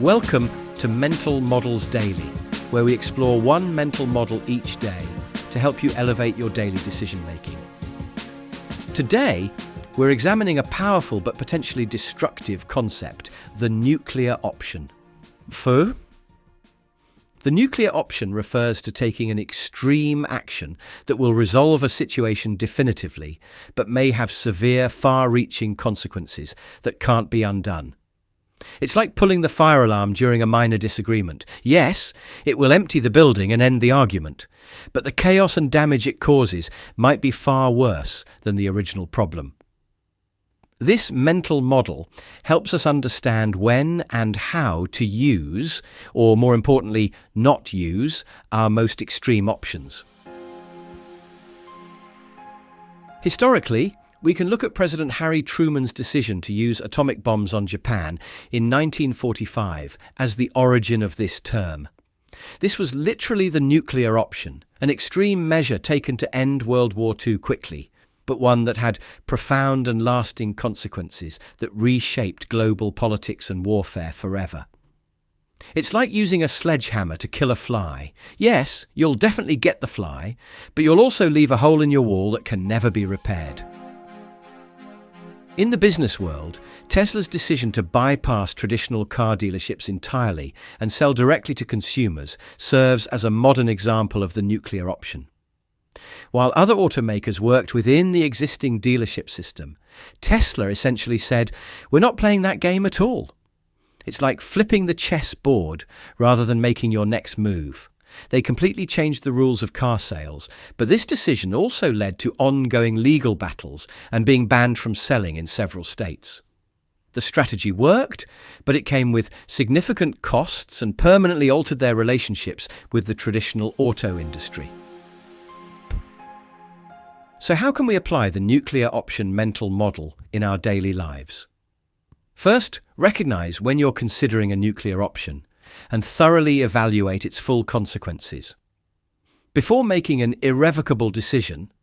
Welcome to Mental Models Daily, where we explore one mental model each day to help you elevate your daily decision-making. Today, we're examining a powerful but potentially destructive concept, the nuclear option. The nuclear option refers to taking an extreme action that will resolve a situation definitively, but may have severe, far-reaching consequences that can't be undone. It's like pulling the fire alarm during a minor disagreement. Yes, it will empty the building and end the argument, but the chaos and damage it causes might be far worse than the original problem. This mental model helps us understand when and how to use, or more importantly, not use, our most extreme options. Historically, we can look at President Harry Truman's decision to use atomic bombs on Japan in 1945 as the origin of this term. This was literally the nuclear option, an extreme measure taken to end World War II quickly, but one that had profound and lasting consequences that reshaped global politics and warfare forever. It's like using a sledgehammer to kill a fly. Yes, you'll definitely get the fly, but you'll also leave a hole in your wall that can never be repaired. In the business world, Tesla's decision to bypass traditional car dealerships entirely and sell directly to consumers serves as a modern example of the nuclear option. While other automakers worked within the existing dealership system, Tesla essentially said, "We're not playing that game at all." It's like flipping the chess board rather than making your next move. They completely changed the rules of car sales, but this decision also led to ongoing legal battles and being banned from selling in several states. The strategy worked, but it came with significant costs and permanently altered their relationships with the traditional auto industry. So how can we apply the nuclear option mental model in our daily lives? First, recognize when you're considering a nuclear option and thoroughly evaluate its full consequences. Before making an irrevocable decision,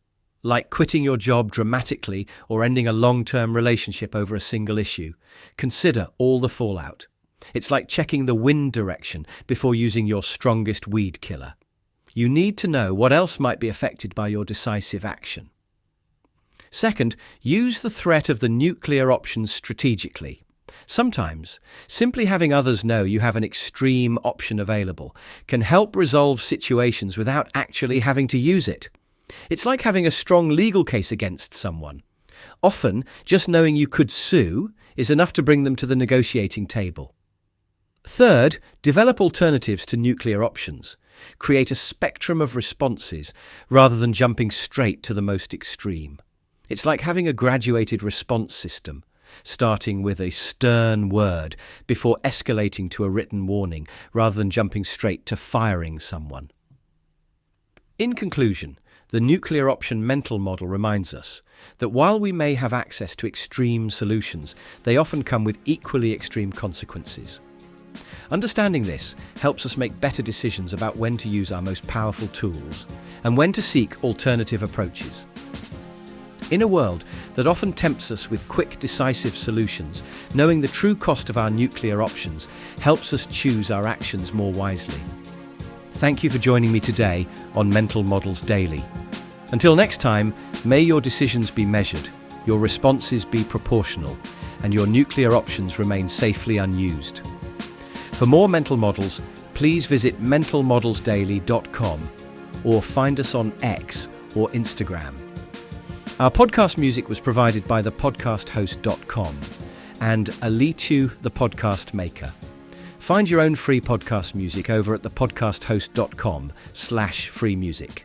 like quitting your job dramatically or ending a long-term relationship over a single issue, consider all the fallout. It's like checking the wind direction before using your strongest weed killer. You need to know what else might be affected by your decisive action. Second, use the threat of the nuclear option strategically. Sometimes, simply having others know you have an extreme option available can help resolve situations without actually having to use it. It's like having a strong legal case against someone. Often, just knowing you could sue is enough to bring them to the negotiating table. Third, develop alternatives to nuclear options. Create a spectrum of responses rather than jumping straight to the most extreme. It's like having a graduated response system, starting with a stern word before escalating to a written warning rather than jumping straight to firing someone. In conclusion, the nuclear option mental model reminds us that while we may have access to extreme solutions, they often come with equally extreme consequences. Understanding this helps us make better decisions about when to use our most powerful tools and when to seek alternative approaches. In a world that often tempts us with quick, decisive solutions, knowing the true cost of our nuclear options helps us choose our actions more wisely. Thank you for joining me today on Mental Models Daily. Until next time, may your decisions be measured, your responses be proportional, and your nuclear options remain safely unused. For more mental models, please visit mentalmodelsdaily.com or find us on X or Instagram. Our podcast music was provided by thepodcasthost.com and Alitu, the podcast maker. Find your own free podcast music over at thepodcasthost.com/free music.